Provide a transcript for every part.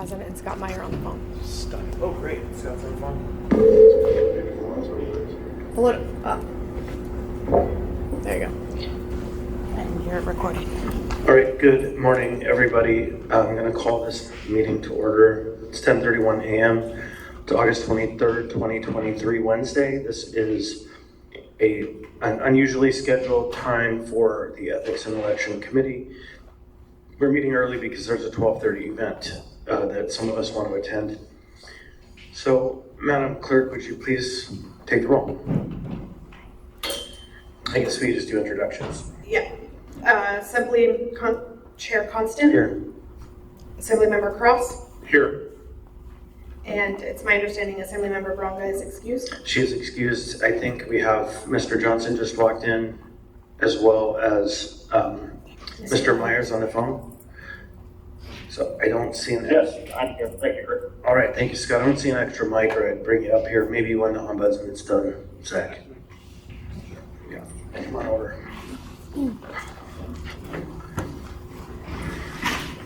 President and Scott Meyer on the phone. Stunning. Oh, great. Scott's on the phone. There you go. And you're recording. All right, good morning, everybody. I'm going to call this meeting to order. It's 10:31 a.m. to August 23rd, 2023, Wednesday. This is an unusually scheduled time for the Ethics and Election Committee. We're meeting early because there's a 12:30 event that some of us want to attend. So, Madam Clerk, would you please take the roll? I guess we just do introductions. Yeah. Assembly Chair Constant. Here. Assemblymember Cross. Here. And it's my understanding Assemblymember Bronca is excused. She is excused. I think we have Mr. Johnson just walked in, as well as Mr. Myers on the phone. So I don't see an... Yes, I'm here. Thank you, Rick. All right, thank you, Scott. I don't see an extra mic, or I'd bring you up here. Maybe when the ombudsman's done, Zach. Yeah, come on over.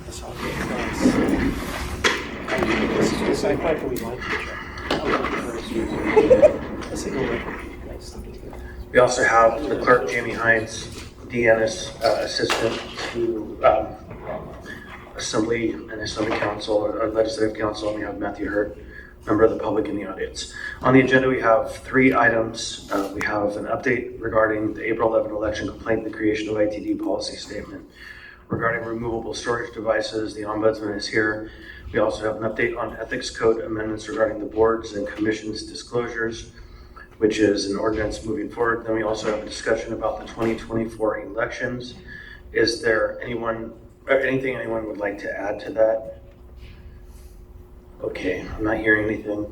That's all good. Nice. I probably like to check. Let's take a look. Nice. We also have the clerk, Jamie Hines, Deanna's assistant to Assembly and Assembly Council, or Legislative Council, and we have Matthew Hurt, member of the public in the audience. On the agenda, we have 3 items. We have an update regarding the April 11 election complaint, the creation of ITD policy statement. Regarding removable storage devices, the ombudsman is here. We also have an update on ethics code amendments regarding the boards and commissions disclosures, which is an ordinance moving forward. Then we also have a discussion about the 2024 elections. Is there anything anyone would like to add to that? Okay, I'm not hearing anything.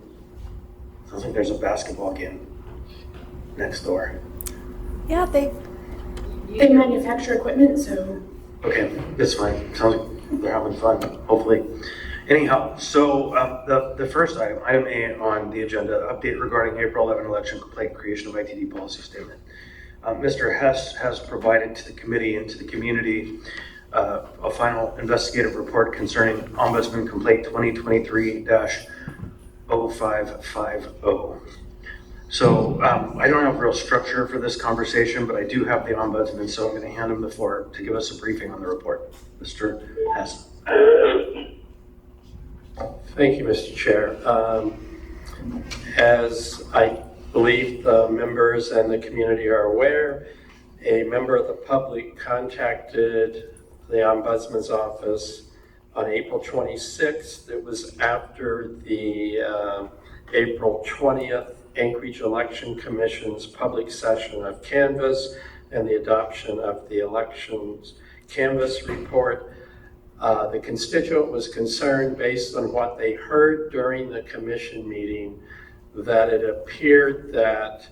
Sounds like there's a basketball game next door. Yeah, They manufacture equipment, so Okay, that's fine. Sounds like they're having fun, hopefully. Anyhow, so the first item A on the agenda, update regarding April 11 election complaint, creation of ITD policy statement. Mr. Hess has provided to the committee and to the community a final investigative report concerning Ombudsman Complaint 2023-0550. So I don't have real structure for this conversation, but I do have the Ombudsman, so I'm going to hand him the floor to give us a briefing on the report. Mr. Hess. Thank you, Mr. Chair. As I believe the members and the community are aware, a member of the public contacted the Ombudsman's office on April 26th. It was after the April 20th Anchorage Election Commission's public session of Canvass and the adoption of the elections Canvass report. The constituent was concerned, based on what they heard during the commission meeting, that it appeared that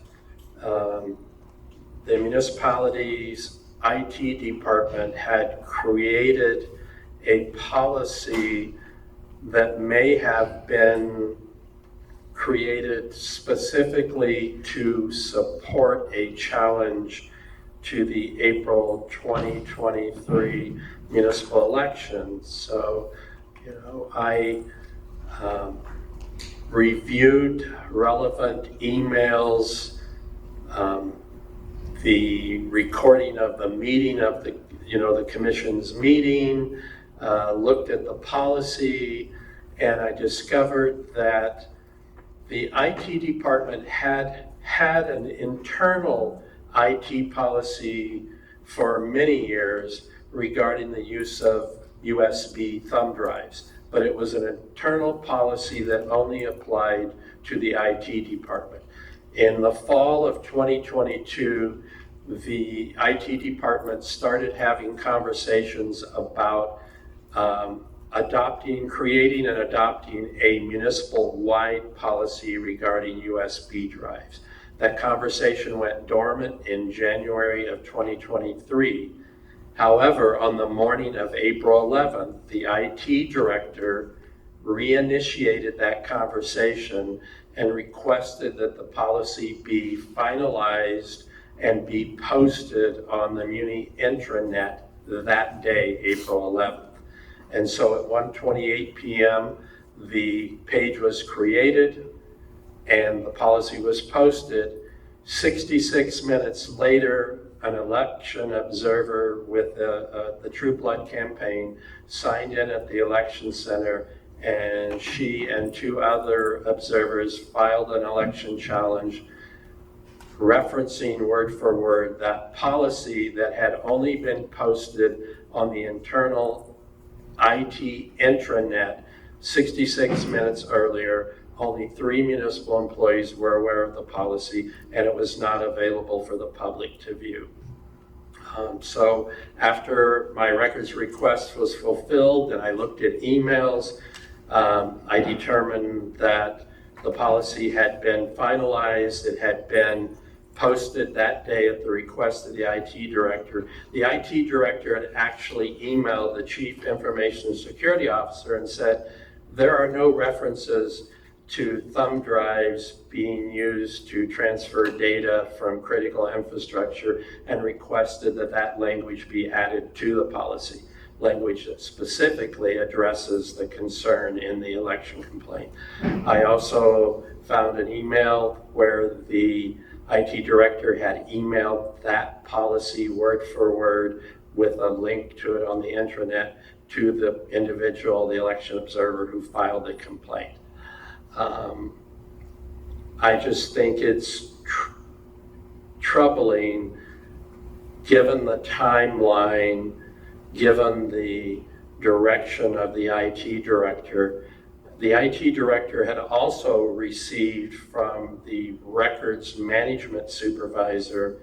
the municipality's IT department had created a policy that may have been created specifically to support a challenge to the April 2023 municipal elections. So, I reviewed relevant emails, the recording of the meeting of the commission's meeting, looked at the policy, and I discovered that the IT department had an internal IT policy for many years regarding the use of USB thumb drives, but it was an internal policy that only applied to the IT department. In the fall of 2022, the IT department started having conversations about creating and adopting a municipal-wide policy regarding USB drives. That conversation went dormant in January of 2023. However, on the morning of April 11th, the IT director reinitiated that conversation and requested that the policy be finalized and be posted on the Muni intranet that day, April 11th. And so at 1:28 p.m., the page was created and the policy was posted. 66 minutes later, an election observer with the True Blood campaign signed in at the election center, and she and 2 other observers filed an election challenge referencing word for word that policy that had only been posted on the internal IT intranet 66 minutes earlier. Only 3 municipal employees were aware of the policy, and it was not available for the public to view. So after my records request was fulfilled and I looked at emails, I determined that the policy had been finalized. It had been posted that day at the request of the IT director. The IT director had actually emailed the Chief Information Security Officer and said, there are no references to thumb drives being used to transfer data from critical infrastructure, and requested that that language be added to the policy, language that specifically addresses the concern in the election complaint. I also found an email where the IT director had emailed that policy word for word with a link to it on the intranet to the individual, the election observer who filed the complaint. I just think it's troubling, given the timeline, given the direction of the IT director. The IT director had also received from the records management supervisor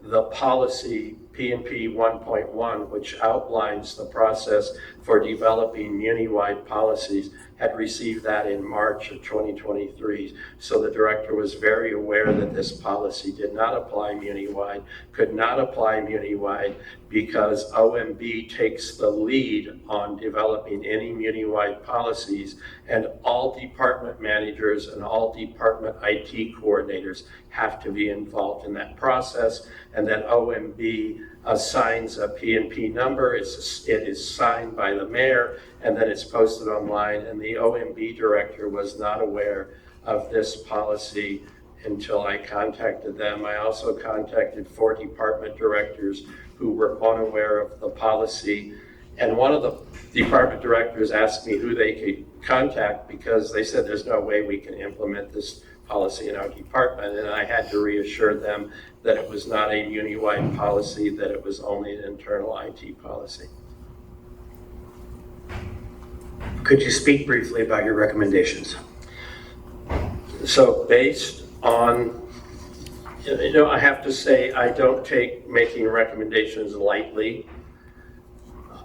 the policy P&P 1.1, which outlines the process for developing Muni-wide policies, had received that in March of 2023. So the director was very aware that this policy did not apply Muni-wide, could not apply Muni-wide, because OMB takes the lead on developing any Muni-wide policies, and all department managers and all department IT coordinators have to be involved in that process. And then OMB assigns a P&P number. It is signed by the mayor, and then it's posted online. And the OMB director was not aware of this policy until I contacted them. I also contacted 4 department directors who were unaware of the policy. And one of the department directors asked me who they could contact, because they said there's no way we can implement this policy in our department. And I had to reassure them that it was not a Muni-wide policy, that it was only an internal IT policy. Could you speak briefly about your recommendations? So based on, I have to say, I don't take making recommendations lightly.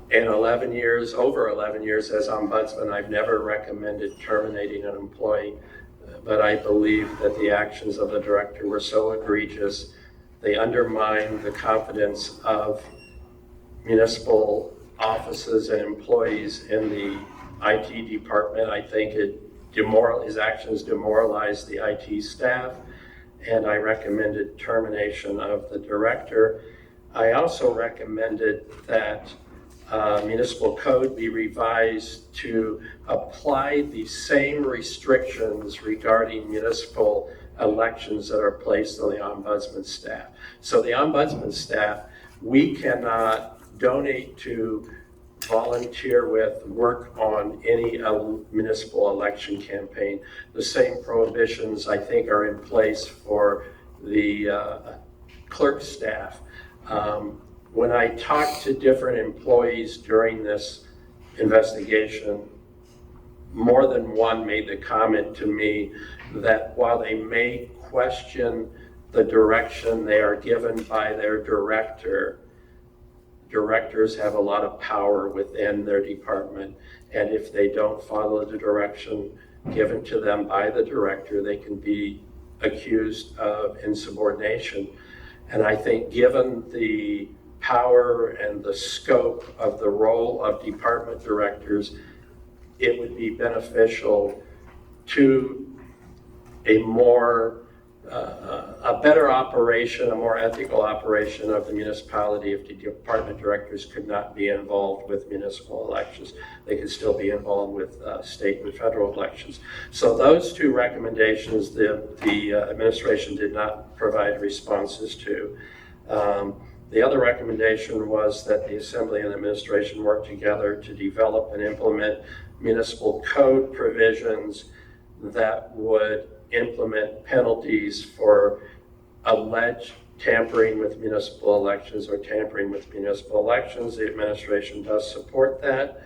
In over 11 years as ombudsman, I've never recommended terminating an employee, but I believe that the actions of the director were so egregious, they undermine the confidence of municipal offices and employees in the IT department. I think his actions demoralized the IT staff, and I recommended termination of the director. I also recommended that municipal code be revised to apply the same restrictions regarding municipal elections that are placed on the ombudsman staff. So the ombudsman staff, we cannot donate to, volunteer with, work on any municipal election campaign. The same prohibitions, I think, are in place for the clerk staff. When I talked to different employees during this investigation, more than one made the comment to me that while they may question the direction they are given by their director, directors have a lot of power within their department, and if they don't follow the direction given to them by the director, they can be accused of insubordination. And I think given the power and the scope of the role of department directors, it would be beneficial to a more a better operation, a more ethical operation of the municipality if the department directors could not be involved with municipal elections. They could still be involved with state and federal elections. So those two recommendations, the administration did not provide responses to. The other recommendation was that the Assembly and administration work together to develop and implement municipal code provisions that would implement penalties for alleged tampering with municipal elections or tampering with municipal elections. The administration does support that.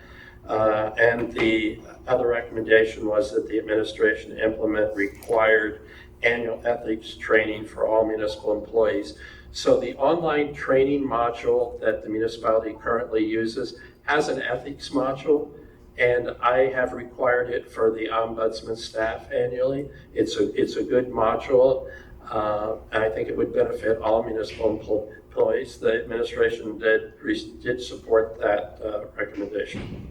And the other recommendation was that the administration implement required annual ethics training for all municipal employees. So the online training module that the municipality currently uses has an ethics module, and I have required it for the ombudsman staff annually. It's a good module, and I think it would benefit all municipal employees. The administration did support that recommendation.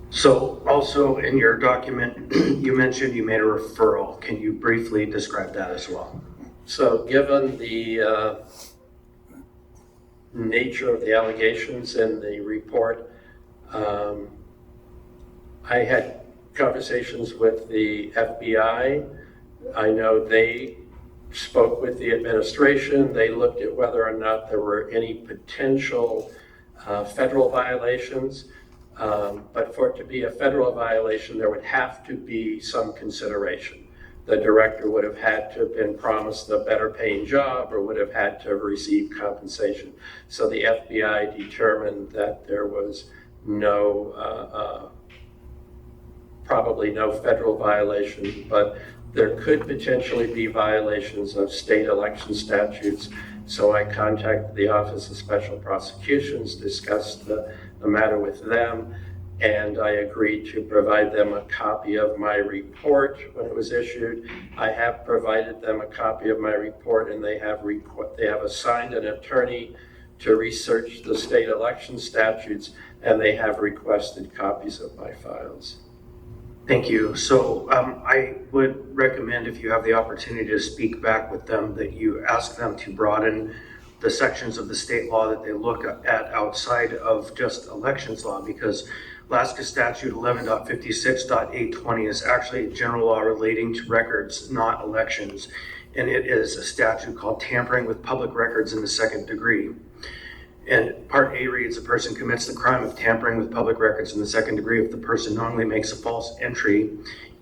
So also in your document, you mentioned you made a referral. Can you briefly describe that as well? So given the nature of the allegations in the report, I had conversations with the FBI. I know they spoke with the administration. They looked at whether or not there were any potential federal violations. But for it to be a federal violation, there would have to be some consideration. The director would have had to have been promised a better paying job or would have had to have received compensation. So the FBI determined that there was probably no federal violation, but there could potentially be violations of state election statutes. So I contacted the Office of Special Prosecutions, discussed the matter with them, and I agreed to provide them a copy of my report when it was issued. I have provided them a copy of my report, and they have assigned an attorney to research the state election statutes, and they have requested copies of my files. Thank you. So I would recommend, if you have the opportunity to speak back with them, that you ask them to broaden the sections of the state law that they look at outside of just elections law, because Alaska Statute 11.56.820 is actually a general law relating to records, not elections. And it is a statute called tampering with public records in the second degree. And Part A reads, a person commits the crime of tampering with public records in the second degree if the person knowingly makes a false entry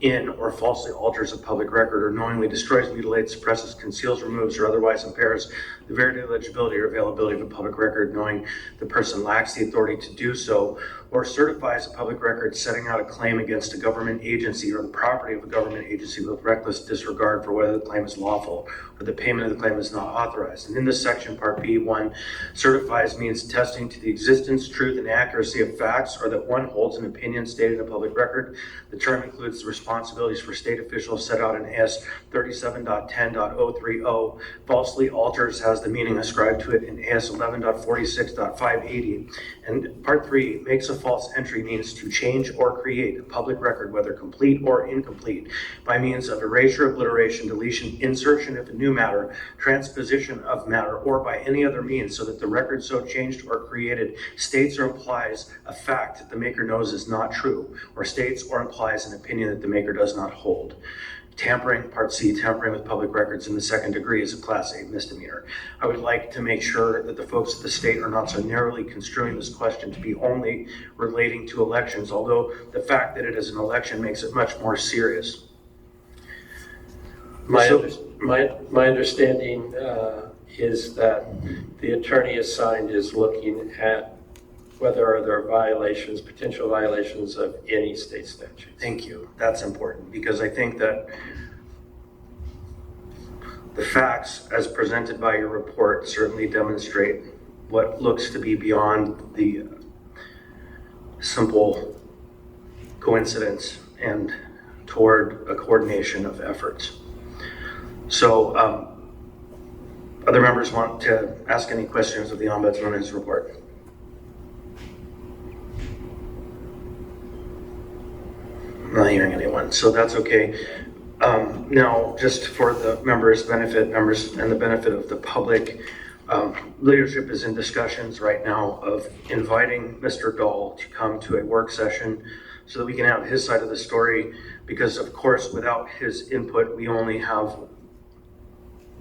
in or falsely alters a public record, or knowingly destroys, mutilates, suppresses, conceals, removes, or otherwise impairs the verity, legibility, or availability of a public record, knowing the person lacks the authority to do so, or certifies a public record setting out a claim against a government agency or the property of a government agency with reckless disregard for whether the claim is lawful or the payment of the claim is not authorized. And in this section, Part B1, certifies means attesting to the existence, truth, and accuracy of facts, or that one holds an opinion stated in a public record. The term includes the responsibilities for state officials set out in AS 37.10.030. Falsely alters has the meaning ascribed to it in AS 11.46.580. And Part 3, makes a false entry means to change or create a public record, whether complete or incomplete, by means of erasure, obliteration, deletion, insertion of new matter, transposition of matter, or by any other means, so that the record so changed or created states or implies a fact that the maker knows is not true, or states or implies an opinion that the maker does not hold. Tampering, Part C, tampering with public records in the second degree is a Class A misdemeanor. I would like to make sure that the folks at the state are not so narrowly construing this question to be only relating to elections, although the fact that it is an election makes it much more serious. My understanding is that the attorney assigned is looking at whether there are violations, potential violations of any state statute. Thank you. That's important, because I think that the facts as presented by your report certainly demonstrate what looks to be beyond the simple coincidence and toward a coordination of efforts. So other members want to ask any questions of the Ombudsman in his report? I'm not hearing anyone, so that's okay. Now, just for the members' benefit, members and the benefit of the public, leadership is in discussions right now of inviting Mr. Dahl to come to a work session so that we can have his side of the story, because of course, without his input, we only have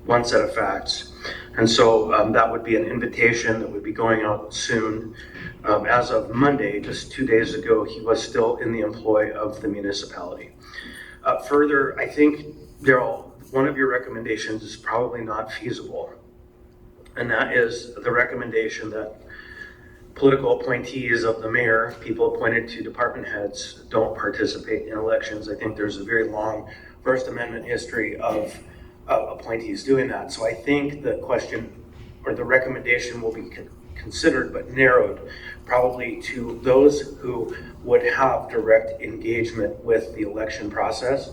one set of facts. And so that would be an invitation that would be going out soon. As of Monday, just 2 days ago, he was still in the employ of the municipality. Further, I think, Daryl, one of your recommendations is probably not feasible. And that is the recommendation that political appointees of the mayor, people appointed to department heads, don't participate in elections. I think there's a very long First Amendment history of appointees doing that. So I think the question or the recommendation will be considered but narrowed probably to those who would have direct engagement with the election process.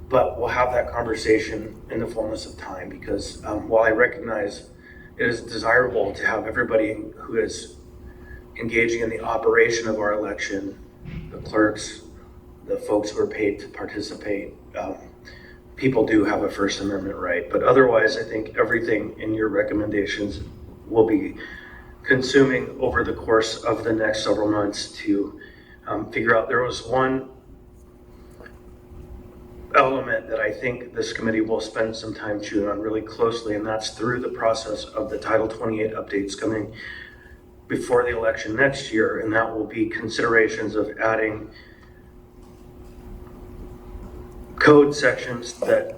But we'll have that conversation in the fullness of time, because while I recognize it is desirable to have everybody who is engaging in the operation of our election, the clerks, the folks who are paid to participate, people do have a First Amendment right. But otherwise, I think everything in your recommendations will be consuming over the course of the next several months to figure out. There was one element that I think this committee will spend some time chewing on really closely, and that's through the process of the Title 28 updates coming before the election next year, and that will be considerations of adding code sections that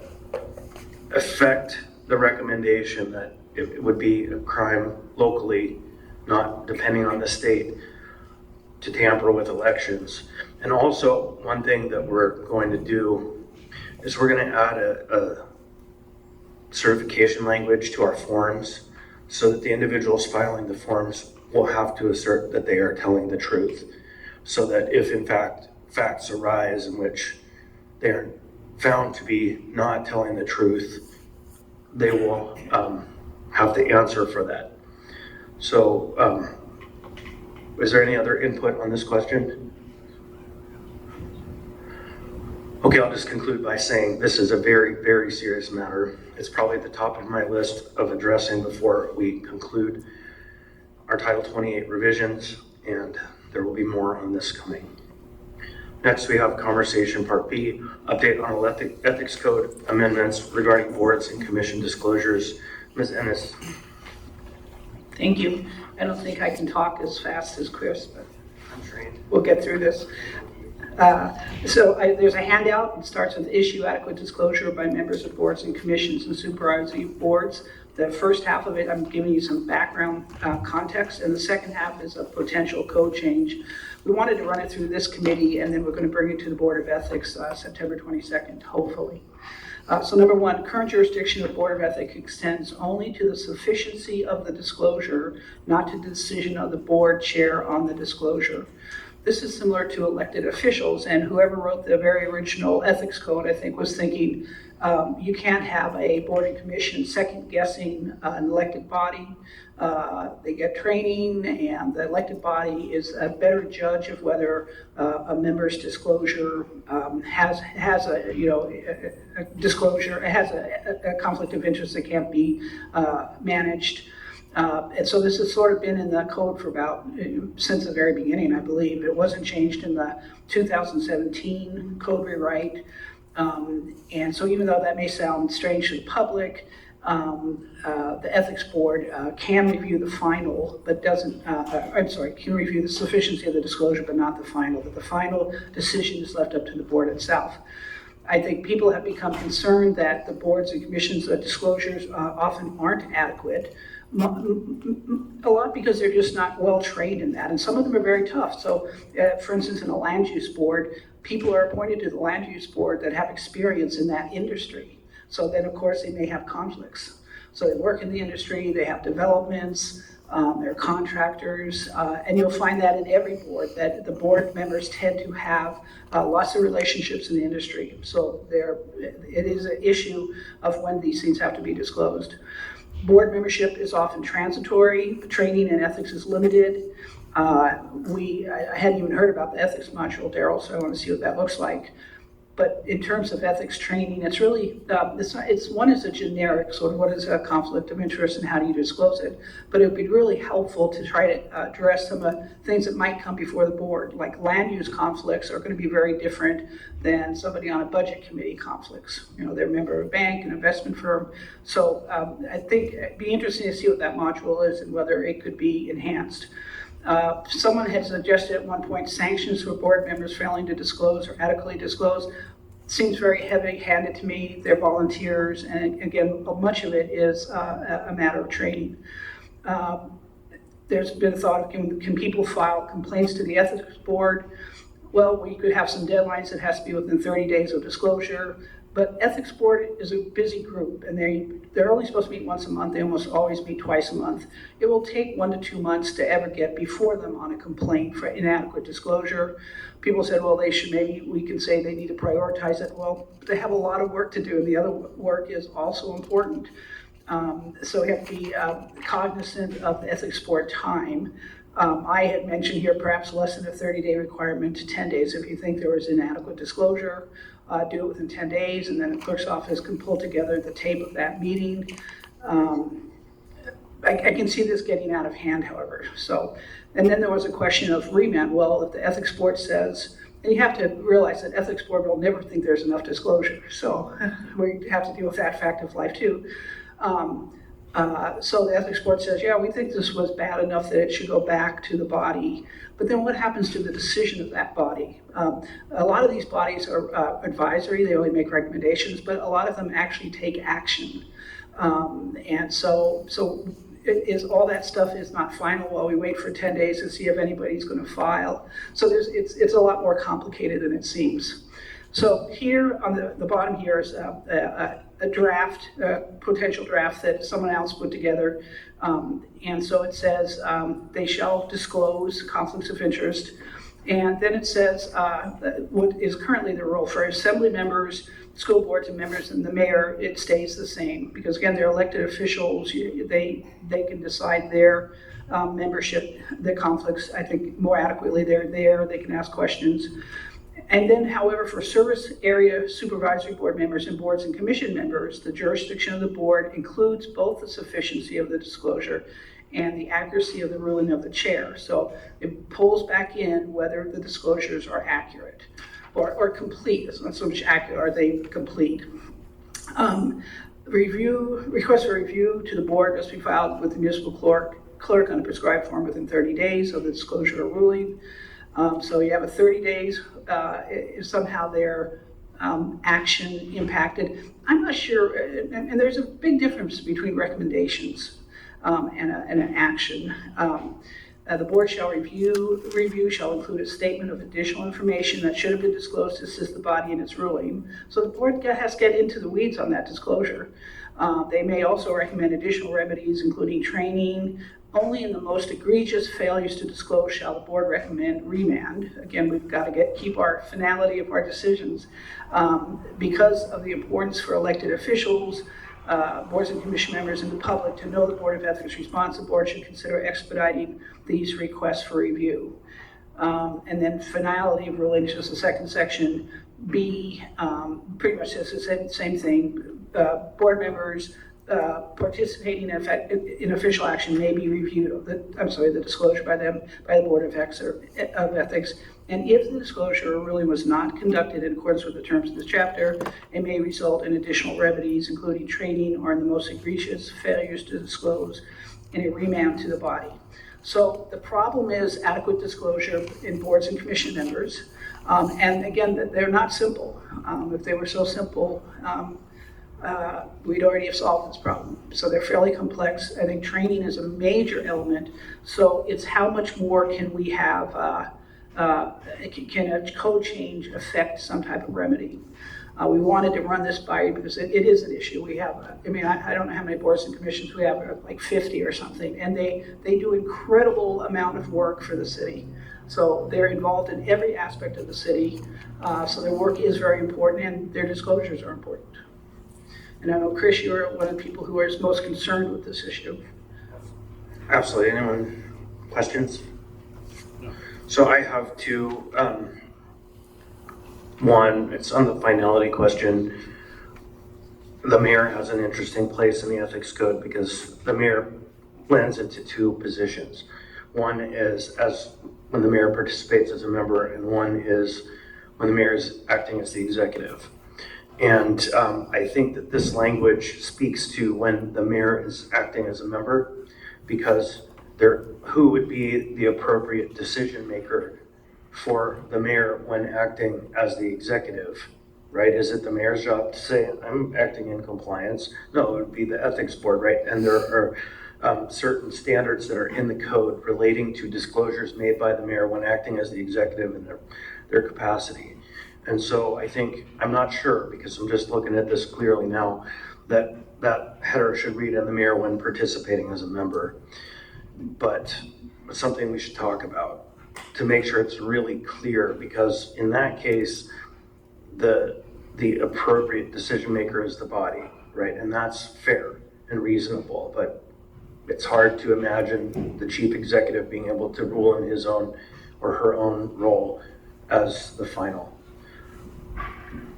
affect the recommendation that it would be a crime locally, not depending on the state, to tamper with elections. And also, one thing that we're going to do is we're going to add a certification language to our forms so that the individuals filing the forms will have to assert that they are telling the truth, so that if in fact facts arise in which they are found to be not telling the truth, they will have to answer for that. So is there any other input on this question? Okay, I'll just conclude by saying this is a very, very serious matter. It's probably at the top of my list of addressing before we conclude our Title 28 revisions, and there will be more on this coming. Next, we have conversation part B, update on ethics code amendments regarding boards and commission disclosures. Ms. Ennis. Thank you. I don't think I can talk as fast as Chris, but I'm trained. we'll get through this. There's a handout. It starts with issue adequate disclosure by members of boards and commissions and supervisory boards. The first half of it, I'm giving you some background context, and the second half is a potential code change. We wanted to run it through this committee, and then we're going to bring it to the Board of Ethics September 22nd, hopefully. So number one, current jurisdiction of Board of Ethics extends only to the sufficiency of the disclosure, not to the decision of the board chair on the disclosure. This is similar to elected officials, and whoever wrote the very original ethics code, I think, was thinking you can't have a board and commission second guessing an elected body. They get training, and the elected body is a better judge of whether a member's disclosure has a disclosure, has a conflict of interest that can't be managed. And so this has sort of been in the code for since the very beginning, I believe. It wasn't changed in the 2017 code rewrite. And so even though that may sound strange to the public, the ethics board can review the final, but can review the sufficiency of the disclosure, but not the final. But the final decision is left up to the board itself. I think people have become concerned that the boards and commissions' disclosures often aren't adequate. A lot because they're just not well trained in that, and some of them are very tough. So, for instance, in a land use board, people are appointed to the land use board that have experience in that industry. So then, of course, they may have conflicts. So they work in the industry, they have developments, they're contractors, and you'll find that in every board, that the board members tend to have lots of relationships in the industry. So it is an issue of when these things have to be disclosed. Board membership is often transitory, training in ethics is limited. I hadn't even heard about the ethics module, Daryl, so I want to see what that looks like. But in terms of ethics training, it's really, one is a generic sort of what is a conflict of interest and how do you disclose it. But it would be really helpful to try to address some of the things that might come before the board, like land use conflicts are going to be very different than somebody on a budget committee conflicts. You know, they're a member of a bank, an investment firm. So I think it'd be interesting to see what that module is and whether it could be enhanced. Someone had suggested at one point sanctions for board members failing to disclose or adequately disclose. Seems very heavy-handed to me. They're volunteers, and again, much of it is a matter of training. There's been a thought of can people file complaints to the ethics board? Well, we could have some deadlines. It has to be within 30 days of disclosure. But ethics board is a busy group, and they're only supposed to meet once a month. They almost always meet twice a month. It will take 1 to 2 months to ever get before them on a complaint for inadequate disclosure. People said, well, maybe we can say they need to prioritize it. Well, they have a lot of work to do, and the other work is also important. So we have to be cognizant of the ethics board time. I had mentioned here perhaps less than a 30-day requirement to 10 days. If you think there was inadequate disclosure, do it within 10 days, and then the clerk's office can pull together the tape of that meeting. I can see this getting out of hand, however. So, and then there was a question of remand. Well, if the ethics board says, and you have to realize that ethics board will never think there's enough disclosure. So we have to deal with that fact of life too. So the ethics board says, yeah, we think this was bad enough that it should go back to the body. But then what happens to the decision of that body? A lot of these bodies are advisory, they only make recommendations, but a lot of them actually take action. And so all that stuff is not final while we wait for 10 days to see if anybody's going to file. So it's a lot more complicated than it seems. So here on the bottom here is a draft, potential draft that someone else put together. And so it says they shall disclose conflicts of interest. And then it says what is currently the rule for assembly members, school boards and members, and the mayor, it stays the same. Because again, they're elected officials, they can decide their membership, their conflicts, I think more adequately. They're there, they can ask questions. And then, however, for service area supervisory board members and boards and commission members, the jurisdiction of the board includes both the sufficiency of the disclosure and the accuracy of the ruling of the chair. So it pulls back in whether the disclosures are accurate or complete. It's not so much accurate, are they complete? Request for review to the board must be filed with the municipal clerk on a prescribed form within 30 days of the disclosure or ruling. So you have a 30 days, if somehow their action impacted. I'm not sure, and there's a big difference between recommendations and an action. The board shall review shall include a statement of additional information that should have been disclosed to assist the body in its ruling. So the board has to get into the weeds on that disclosure. They may also recommend additional remedies, including training. Only in the most egregious failures to disclose shall the board recommend remand. Again, we've got to keep our finality of our decisions. Because of the importance for elected officials, boards and commission members, and the public to know the Board of Ethics response, the board should consider expediting these requests for review. And then finality of ruling, just the second section, B, pretty much says the same thing. Board members participating in official action may be reviewed, the disclosure by the Board of Ethics. And if the disclosure really was not conducted in accordance with the terms of this chapter, it may result in additional remedies, including training or in the most egregious failures to disclose in a remand to the body. So the problem is adequate disclosure in boards and commission members. And again, they're not simple. If they were so simple, we'd already have solved this problem. So they're fairly complex. I think training is a major element. So it's how much more can we have, can a code change affect some type of remedy? We wanted to run this by you because it is an issue. We have, I don't know how many boards and commissions we have, like 50 or something, and they do incredible amount of work for the city. So they're involved in every aspect of the city. So their work is very important and their disclosures are important. And I know, Chris, you're one of the people who is most concerned with this issue. Absolutely. Anyone? Questions? No. So I have two One, it's on the finality question. The mayor has an interesting place in the ethics code because the mayor blends into two positions. One is as when the mayor participates as a member, and one is when the mayor is acting as the executive. And I think that this language speaks to when the mayor is acting as a member, because who would be the appropriate decision maker for the mayor when acting as the executive, right? Is it the mayor's job to say, I'm acting in compliance? No, it would be the ethics board, right? And there are certain standards that are in the code relating to disclosures made by the mayor when acting as the executive in their capacity. And so I think, I'm not sure, because I'm just looking at this clearly now, that header should read in the mayor when participating as a member. But it's something we should talk about to make sure it's really clear, because in that case, the appropriate decision maker is the body, right? And that's fair and reasonable, but it's hard to imagine the chief executive being able to rule in his own or her own role as the final.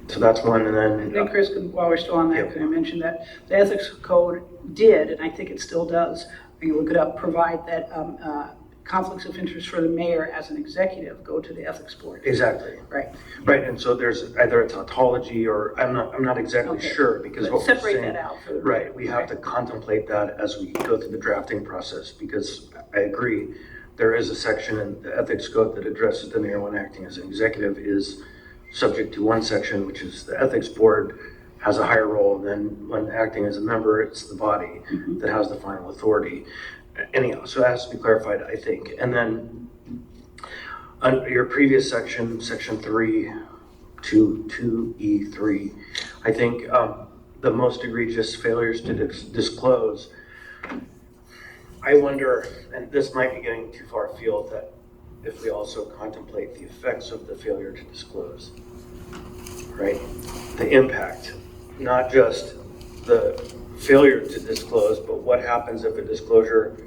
So that's one, and I then. think, Chris, while we're still on that, Yep. can I mention that the ethics code did, and I think it still does, you can look it up, provide that conflicts of interest for the mayor as an executive go to the ethics board. Exactly. Right. Right, and so there's either a tautology or I'm not exactly Okay. sure, because But what we're separate saying. that out for the. Right, we have to contemplate that as we go through the drafting process, because I agree, there is a section in the ethics code that addresses the mayor when acting as an executive is subject to one section, which is the ethics board has a higher role than when acting as a member, it's the body that has the final authority. Anyhow, so it has to be clarified, I think. And then on your previous section, section 3 to 2E3, I think the most egregious failures to disclose, I wonder, and this might be getting too far afield, that if we also contemplate the effects of the failure to disclose, right? The impact, not just the failure to disclose, but what happens if a disclosure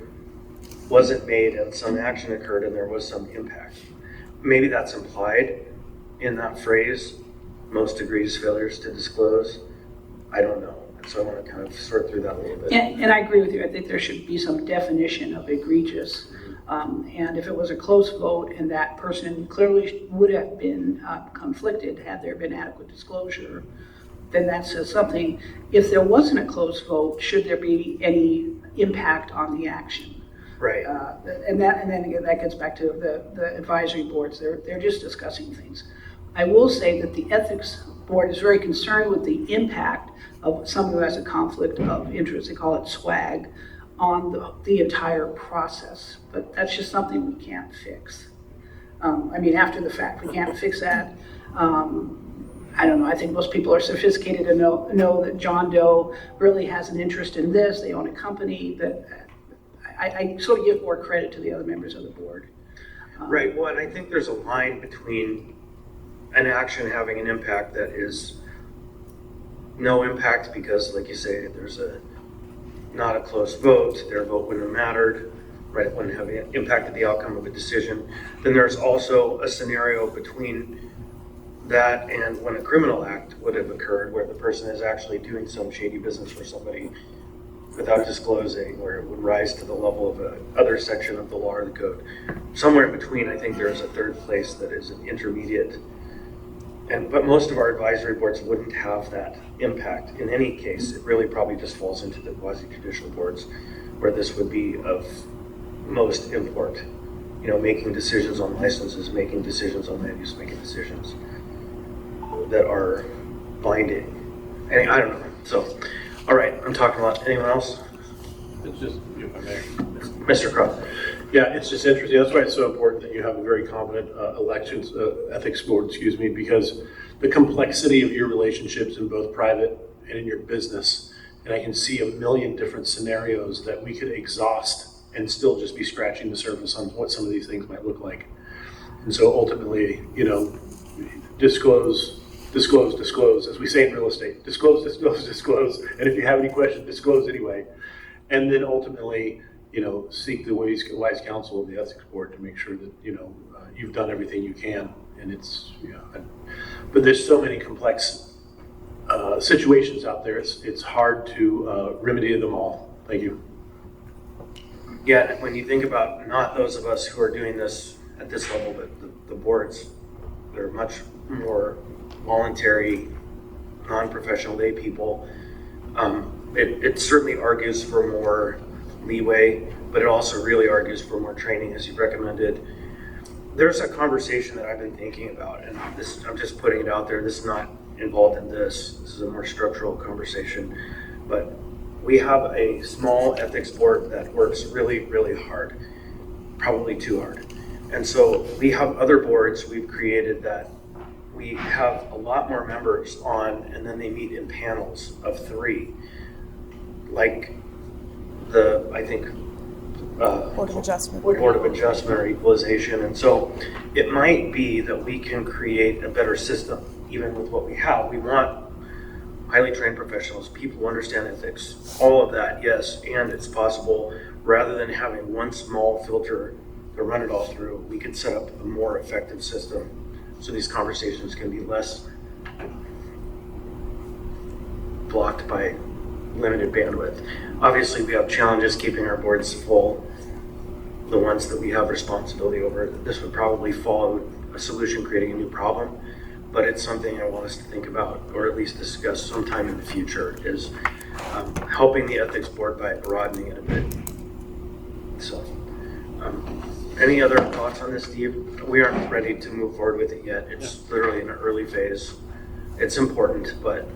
wasn't made and some action occurred and there was some impact. Maybe that's implied in that phrase, most egregious failures to disclose. I don't know. So I want to kind of sort through that a little bit. And I agree with you. I think there should be some definition of egregious. And if it was a close vote and that person clearly would have been conflicted had there been adequate disclosure, then that says something. If there wasn't a close vote, should there be any impact on the action? Right. And then again, that gets back to the advisory boards. They're just discussing things. I will say that the ethics board is very concerned with the impact of someone who has a conflict of interest. They call it SWAG on the entire process. But that's just something we can't fix. I mean, after the fact, we can't fix that. I don't know. I think most people are sophisticated to know that John Doe really has an interest in this. They own a company that. I sort of give more credit to the other members of the board. Right. Well, and I think there's a line between an action having an impact that is no impact because, like you say, there's not a close vote, their vote wouldn't have mattered, right? It wouldn't have impacted the outcome of a decision. Then there's also a scenario between that and when a criminal act would have occurred where the person is actually doing some shady business for somebody without disclosing, where it would rise to the level of other section of the law or the code. Somewhere in between, I think there's a third place that is an intermediate. But most of our advisory boards wouldn't have that impact. In any case, it really probably just falls into the quasi-judicial boards where this would be of most import. You know, making decisions on licenses, making decisions on land use, making decisions that are binding. And I don't know. So, all right, I'm talking about anyone else? It's just, if I may. Mr. Crowe. Yeah, it's just interesting. That's why it's so important that you have a very competent elections ethics board, because the complexity of your relationships in both private and in your business, and I can see a million different scenarios that we could exhaust and still just be scratching the surface on what some of these things might look like. And so ultimately, you know, disclose, as we say in real estate, disclose. And if you have any questions, disclose anyway. And then ultimately, you know, seek the wise counsel of the ethics board to make sure that, you know, you've done everything you can. And it's, you know, But there's so many complex situations out there, it's hard to remedy them all. Thank you. Yeah, when you think about not those of us who are doing this at this level, but the boards, they're much more voluntary, non-professional lay people. It certainly argues for more leeway, but it also really argues for more training, as you've recommended. There's a conversation that I've been thinking about, and this, I'm just putting it out there. This is not involved in this. This is a more structural conversation. But we have a small ethics board that works really, really hard, probably too hard. And so we have other boards we've created that we have a lot more members on, and then they meet in panels of 3. Like I think, Board of Adjustment. Board of Adjustment or Equalization. And so it might be that we can create a better system, even with what we have. We want highly trained professionals, people who understand ethics, all of that, yes, and it's possible, rather than having one small filter to run it all through, we could set up a more effective system so these conversations can be less blocked by limited bandwidth. Obviously, we have challenges keeping our boards full, the ones that we have responsibility over. This would probably follow a solution creating a new problem, but it's something I want us to think about, or at least discuss sometime in the future, is helping the ethics board by broadening it a bit. So, any other thoughts on this, Steve? We aren't ready to move forward with it yet. It's literally in an early phase. It's important, but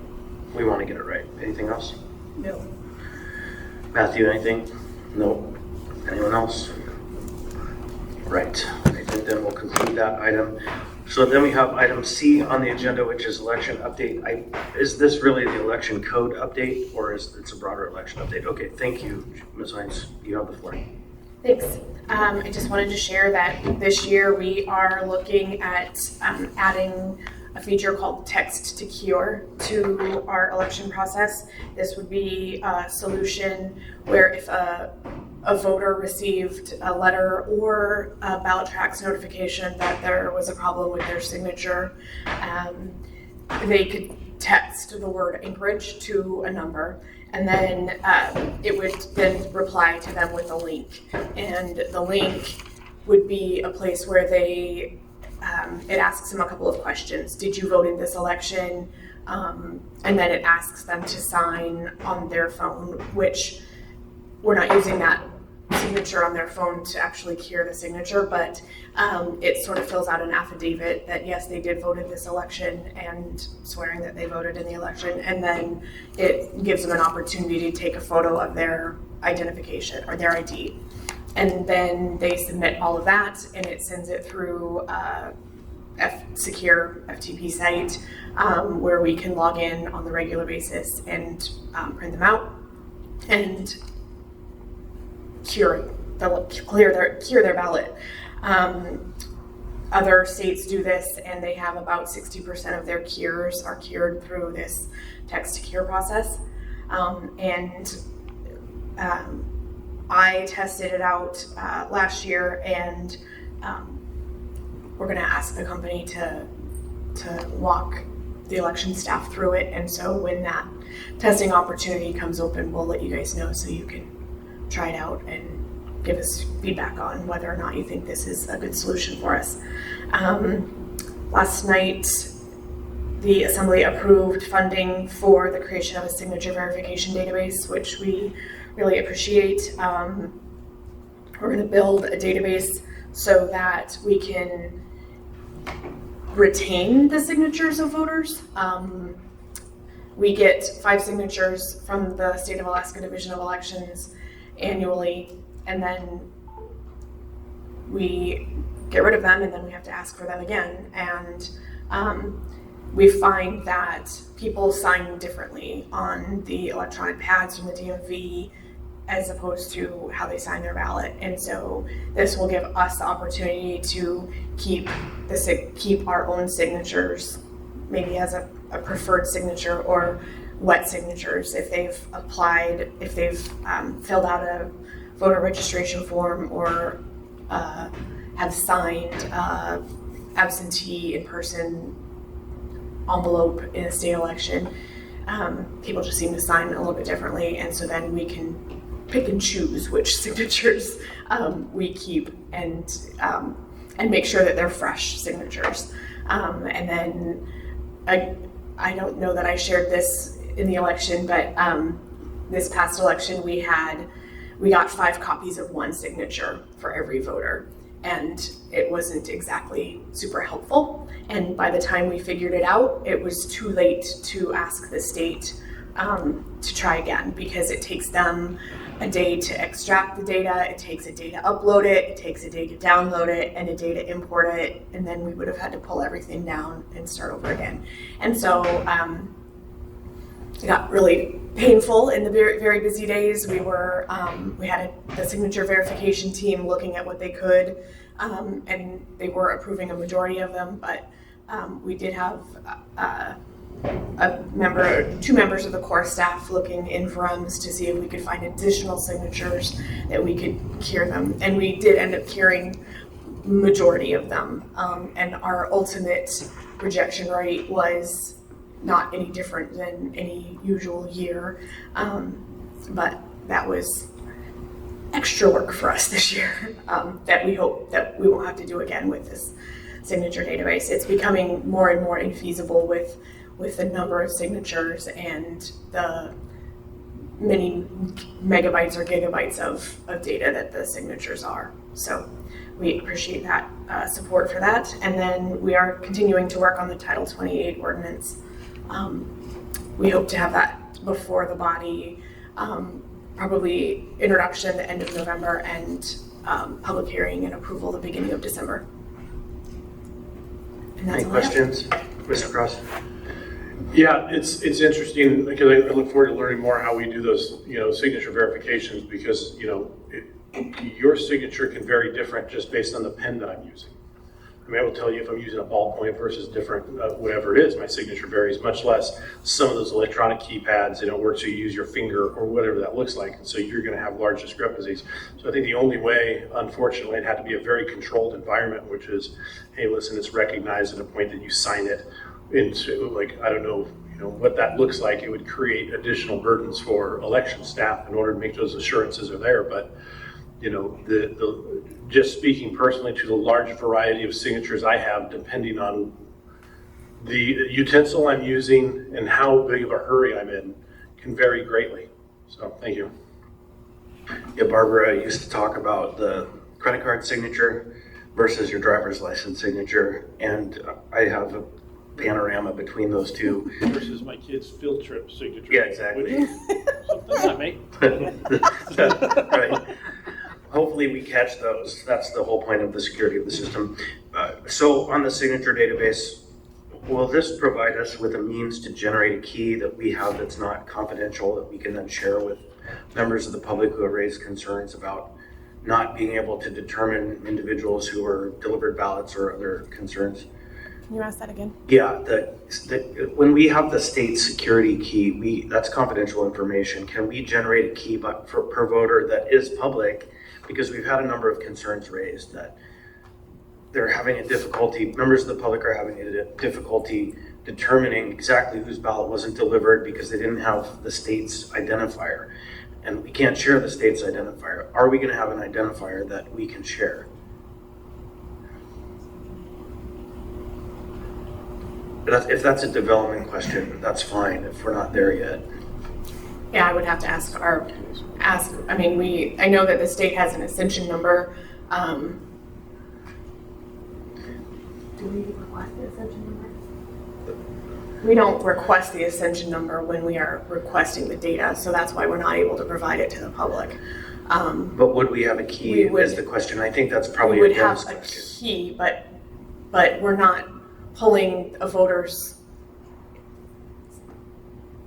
we want to get it right. Anything else? No. Matthew, anything? No. Anyone else? Right. I think then we'll conclude that item. So then we have item C on the agenda, which is election update. Is this really the election code update, or is it's a broader election update? Okay, thank you, Ms. Hines. You have the floor. Thanks. I just wanted to share that this year we are looking at adding a feature called Text to Cure to our election process. This would be a solution where if a voter received a letter or a ballot tracks notification that there was a problem with their signature, they could text the word Anchorage to a number, and then it would then reply to them with a link. And the link would be a place where they, it asks them a couple of questions. Did you vote in this election? And then it asks them to sign on their phone, which we're not using that signature on their phone to actually cure the signature, but it sort of fills out an affidavit that yes, they did vote in this election and swearing that they voted in the election, and then it gives them an opportunity to take a photo of their identification or their ID, and then they submit all of that and it sends it through secure FTP site where we can log in on the regular basis and print them out and cure their ballot. Other states do this, and they have about 60% of their cures are cured through this text to cure process. I tested it out last year, and we're going to ask the company to walk the election staff through it. And so when that testing opportunity comes open, we'll let you guys know so you can try it out and give us feedback on whether or not you think this is a good solution for us. Last night, the Assembly approved funding for the creation of a signature verification database, which we really appreciate. We're going to build a database so that we can retain the signatures of voters. We get 5 signatures from the State of Alaska Division of Elections annually, and then we get rid of them, and then we have to ask for them again. And we find that people sign differently on the electronic pads from the DMV as opposed to how they sign their ballot. And so this will give us the opportunity to keep our own signatures, maybe as a preferred signature or wet signatures if they've applied, if they've filled out a voter registration form or have signed absentee in-person envelope in a state election, people just seem to sign a little bit differently, and so then we can pick and choose which signatures we keep and make sure that they're fresh signatures. And then I don't know that I shared this in the election, but this past election we got 5 copies of one signature for every voter, and it wasn't exactly super helpful. And by the time we figured it out, it was too late to ask the state to try again, because it takes them a day to extract the data, it takes a day to upload it, it takes a day to download it, and a day to import it, and then we would have had to pull everything down and start over again. And so it got really painful in the very, very busy days. We had the signature verification team looking at what they could, and they were approving a majority of them, but we did have two members of the core staff looking in forums to see if we could find additional signatures that we could cure them, and we did end up curing majority of them, and our ultimate rejection rate was not any different than any usual year, but that was extra work for us this year that we hope that we won't have to do again with this signature database. It's becoming more and more infeasible with the number of signatures and the many megabytes or gigabytes of data that the signatures are. So we appreciate that support for that. And then we are continuing to work on the Title 28 ordinance. We hope to have that before the body, probably introduction the end of November, and public hearing and approval the beginning of December. And that's Any all I have. questions, Mr. Cross? Yeah, it's interesting because I look forward to learning more how we do those, signature verifications, because, your signature can vary different just based on the pen that I'm using. I mean, I will tell you if I'm using a ballpoint versus different, whatever it is, my signature varies, much less some of those electronic keypads, they don't work, so you use your finger or whatever that looks like, and so you're going to have large discrepancies. So I think the only way, unfortunately, it had to be a very controlled environment, which is, hey, listen, it's recognized at a point that you sign it into, like, I don't know, what that looks like. It would create additional burdens for election staff in order to make those assurances are there, but just speaking personally to the large variety of signatures I have, depending on the utensil I'm using and how big of a hurry I'm in, can vary greatly. So, thank you. Yeah, Barbara used to talk about the credit card signature versus your driver's license signature, and I have a panorama between those two. Versus my kid's field trip signature. Yeah, exactly. Something that Right. Hopefully we catch those. That's the whole point of the security of the system. So on the signature database, will this provide us with a means to generate a key that we have that's not confidential, that we can then share with members of the public who have raised concerns about not being able to determine individuals who are delivered ballots or other concerns? Can you ask that again? Yeah, when we have the state security key, that's confidential information. Can we generate a key per voter that is public? Because we've had a number of concerns raised that they're having a difficulty, members of the public are having a difficulty determining exactly whose ballot wasn't delivered because they didn't have the state's identifier. And we can't share the state's identifier. Are we gonna have an identifier that we can share? If that's a development question, that's fine, if we're not there yet. Yeah, I would have to ask I know that the state has an ascension number. Do we request the ascension number? We don't request the ascension number when we are requesting the data, so that's why we're not able to provide it to the public. But would we have a key is the question. I think that's probably We a would have Dennis a question. key, but we're not pulling a voter's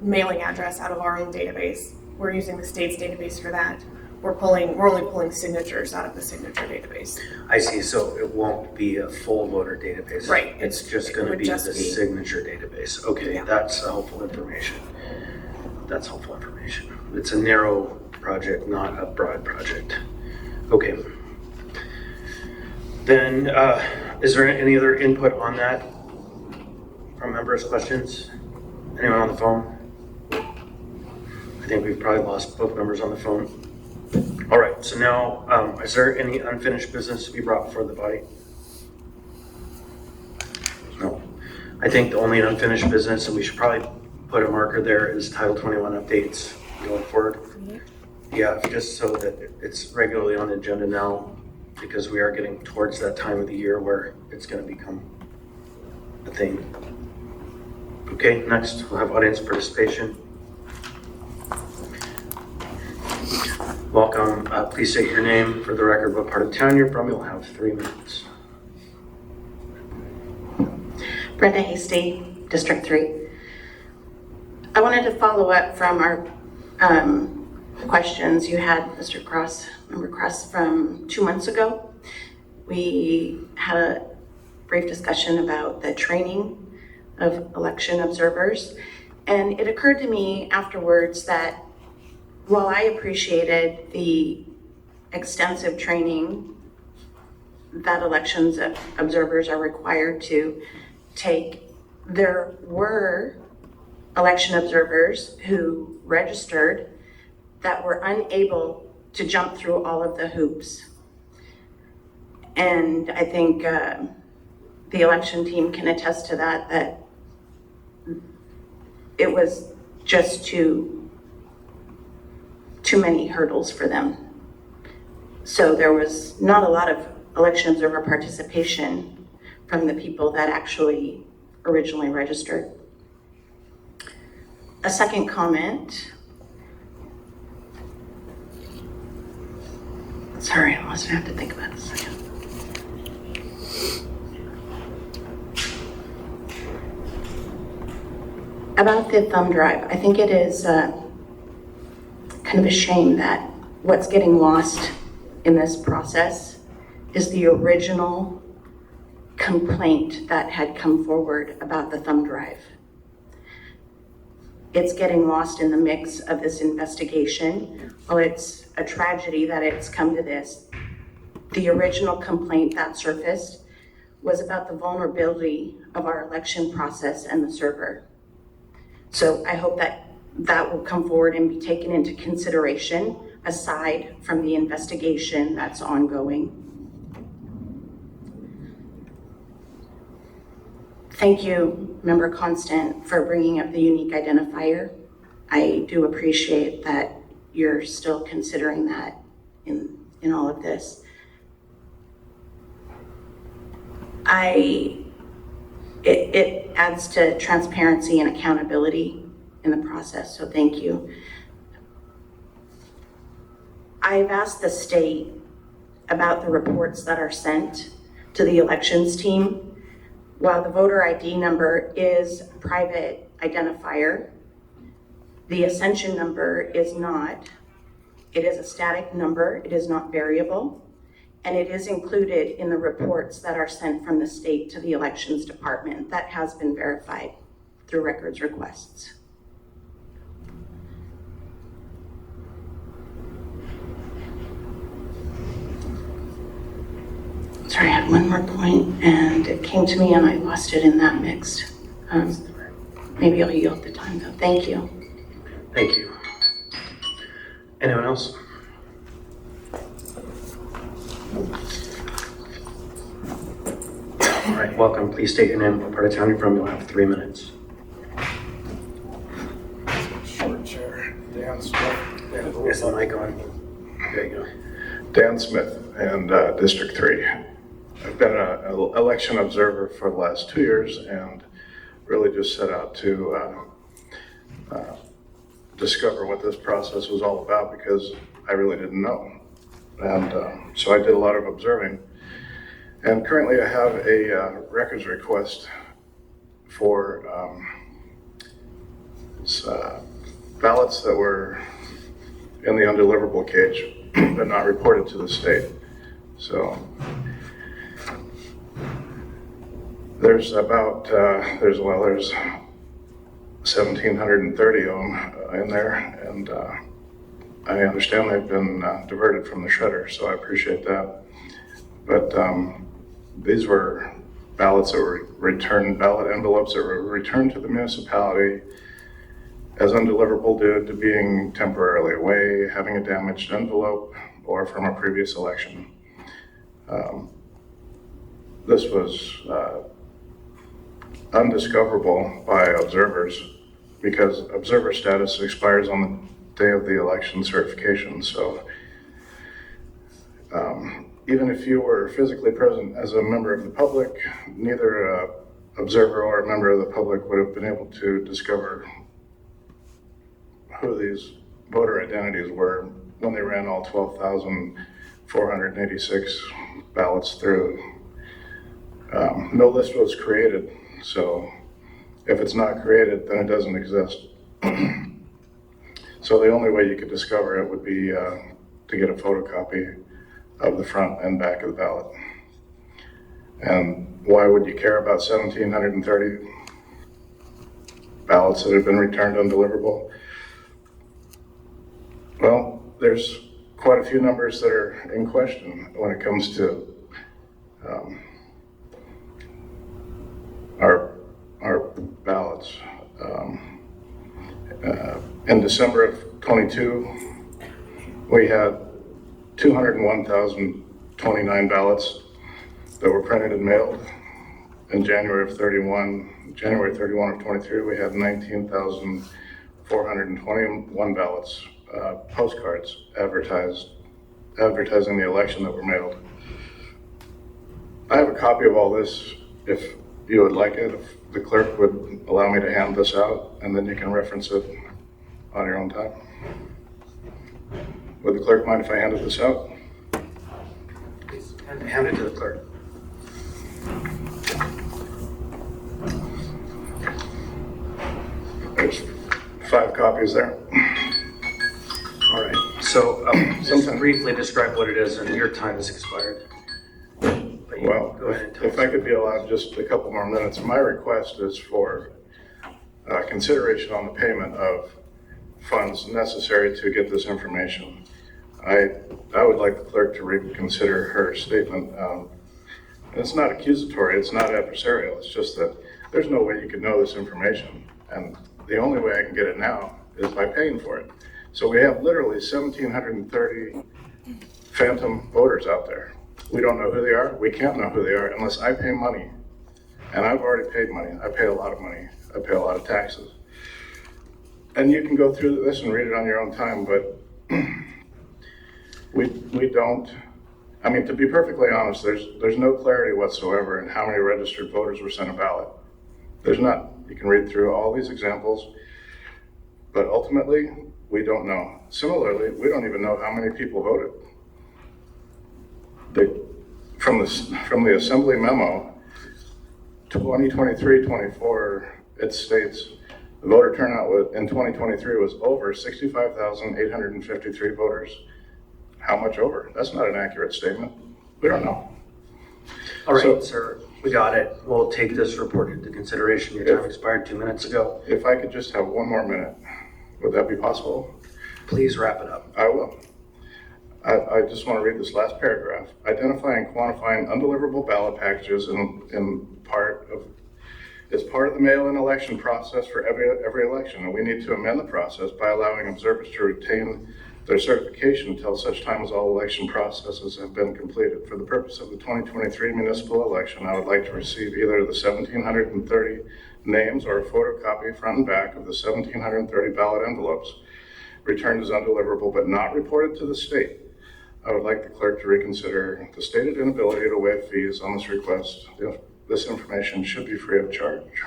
mailing address out of our own database. We're using the state's database for that. We're only pulling signatures out of the signature database. I see, so it won't be a full voter database. Right. It's just It gonna would be the just be- signature database. Okay, Yeah. that's helpful information. That's helpful information. It's a narrow project, not a broad project. Okay. Then, is there any other input on that? from members, questions? Anyone on the phone? I think we've probably lost both members on the phone. All right, so now, is there any unfinished business to be brought before the body? No. I think the only unfinished business, and we should probably put a marker there, is Title 21 updates going forward. Yeah, just so that it's regularly on the agenda now, because we are getting towards that time of the year where it's going to become a thing. Okay, next we'll have audience participation. Welcome. Please state your name for the record, what part of town you're from. You'll have 3 minutes. Brenda Hasty, District 3. I wanted to follow up from our questions you had, Mr. Cross, Member Cross, from 2 months ago. We had a brief discussion about the training of election observers, and it occurred to me afterwards that while I appreciated the extensive training that elections observers are required to take, there were election observers who registered that were unable to jump through all of the hoops. And I think the election team can attest to that, that it was just too many hurdles for them. So there was not a lot of election observer participation from the people that actually originally registered. A second comment. Sorry, I must have to think about it a second. About the thumb drive, I think it is kind of a shame that what's getting lost in this process is the original complaint that had come forward about the thumb drive. It's getting lost in the mix of this investigation. Well, it's a tragedy that it's come to this. The original complaint that surfaced was about the vulnerability of our election process and the server. So I hope that that will come forward and be taken into consideration aside from the investigation that's ongoing. Thank you, Member Constant, for bringing up the unique identifier. I do appreciate that you're still considering that in all of this. It adds to transparency and accountability in the process, so thank you. I've asked the state about the reports that are sent to the elections team. While the voter ID number is a private identifier, the Ascension number is not. It is a static number, it is not variable, and it is included in the reports that are sent from the state to the elections department. That has been verified through records requests. Sorry, I had one more point and it came to me and I lost it in that mix. Maybe I'll yield the time though. Thank you. Thank you. Anyone else? All right, welcome. Please state your name, what part of town you're from. You'll have 3 minutes. Short chair, Dan Smith. Is the mic on? There you go. Dan Smith, and District 3. I've been an election observer for the last 2 years and really just set out to discover what this process was all about because I really didn't know. And so I did a lot of observing. And currently I have a records request for ballots that were in the undeliverable cage but not reported to the state. So there's about, there's 1,730 of them in there, and I understand they've been diverted from the shredder, so I appreciate that. But these were ballots that were returned, ballot envelopes that were returned to the municipality as undeliverable due to being temporarily away, having a damaged envelope, or from a previous election. This was undiscoverable by observers because observer status expires on the day of the election certification. So even if you were physically present as a member of the public, neither an observer or a member of the public would have been able to discover who these voter identities were when they ran all 12,486 ballots through. No list was created, so if it's not created, then it doesn't exist. So the only way you could discover it would be to get a photocopy of the front and back of the ballot. And why would you care about 1,730 ballots that have been returned undeliverable? Well, there's quite a few numbers that are in question when it comes to our ballots. In December of 22, we had 201,029 ballots that were printed and mailed. In January 31 of 23, we had 19,421 ballots, postcards advertising the election that were mailed. I have a copy of all this if you would like it, if the clerk would allow me to hand this out, and then you can reference it on your own time. Would the clerk mind if I handed this out? Please hand it to the clerk. There's 5 copies there. All right, so just briefly describe what it is, and your time has expired. But you Well, go ahead and tell if I could be allowed just a couple more minutes, my request is for consideration on the payment of funds necessary to get this information. I would like the clerk to reconsider her statement. It's not accusatory, it's not adversarial, it's just that there's no way you could know this information. And the only way I can get it now is by paying for it. So we have literally 1,730 phantom voters out there. We don't know who they are. We can't know who they are unless I pay money. And I've already paid money. I pay a lot of money. I pay a lot of taxes. And you can go through this and read it on your own time, but we don't. I mean, to be perfectly honest, there's no clarity whatsoever in how many registered voters were sent a ballot. There's not. You can read through all these examples, but ultimately, we don't know. Similarly, we don't even know how many people voted. From the assembly memo, 2023-24, it states the voter turnout in 2023 was over 65,853 voters. How much over? That's not an accurate statement. We don't know. All right, So- sir, we got it. We'll take this report into consideration. Your time expired 2 minutes ago. If I could just have one more minute, would that be possible? Please wrap it up. I will. I just want to read this last paragraph. Identifying and quantifying undeliverable ballot packages is part of the mail-in election process for every election, and we need to amend the process by allowing observers to retain their certification until such time as all election processes have been completed. For the purpose of the 2023 municipal election, I would like to receive either the 1,730 names or a photocopy front and back of the 1,730 ballot envelopes returned as undeliverable but not reported to the state. I would like the clerk to reconsider the stated inability to waive fees on this request. This information should be free of charge.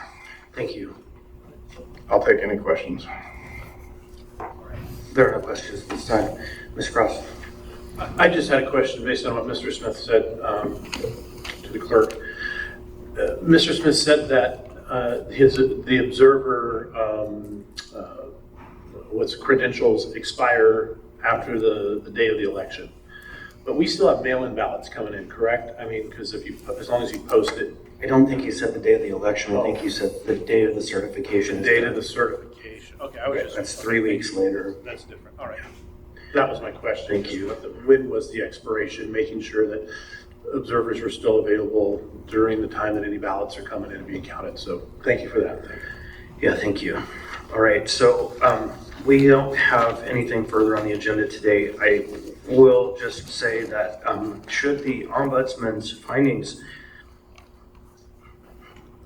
Thank you. I'll take any questions. There are no questions this time. Ms. Cross? I just had a question based on what Mr. Smith said to the clerk. Mr. Smith said that the observer, credentials expire after the day of the election. But we still have mail-in ballots coming in, correct? I mean, because as long as you post it. I don't think you said the day of the election. I think you said the day of the certification. The date of the certification. Okay, I was just. That's 3 weeks later. That's different. All right. That was my question. Thank you. When was the expiration? Making sure that observers were still available during the time that any ballots are coming in and being counted. So thank you for that. Yeah, thank you. All right, so we don't have anything further on the agenda today. I will just say that should the ombudsman's findings,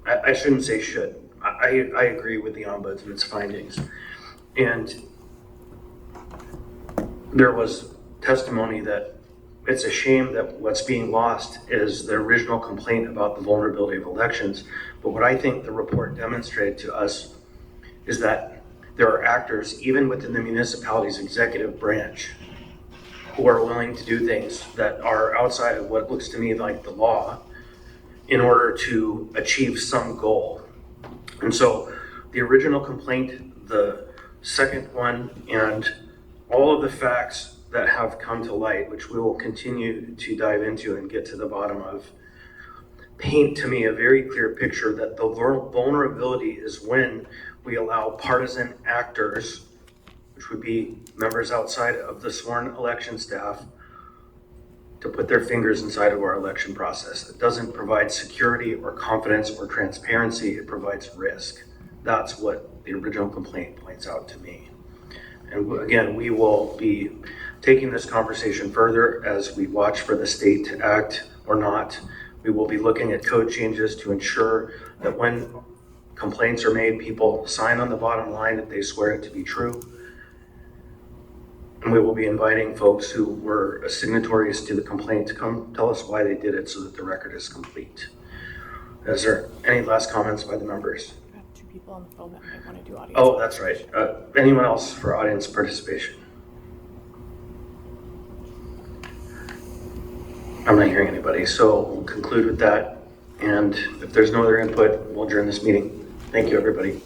I shouldn't say should, I agree with the ombudsman's findings. And there was testimony that it's a shame that what's being lost is the original complaint about the vulnerability of elections. But what I think the report demonstrated to us is that there are actors, even within the municipality's executive branch, who are willing to do things that are outside of what looks to me like the law in order to achieve some goal. And so the original complaint, the second one, and all of the facts that have come to light, which we will continue to dive into and get to the bottom of, paint to me a very clear picture that the vulnerability is when we allow partisan actors, which would be members outside of the sworn election staff, to put their fingers inside of our election process. It doesn't provide security or confidence or transparency, it provides risk. That's what the original complaint points out to me. And again, we will be taking this conversation further as we watch for the state to act or not. We will be looking at code changes to ensure that when complaints are made, people sign on the bottom line that they swear it to be true. And we will be inviting folks who were signatories to the complaint to come tell us why they did it so that the record is complete. Is there any last comments by the members? I have 2 people on the phone that might want to do audience. Oh, that's right. Anyone else for audience participation? I'm not hearing anybody, so we'll conclude with that. And if there's no other input, we'll adjourn this meeting. Thank you, everybody.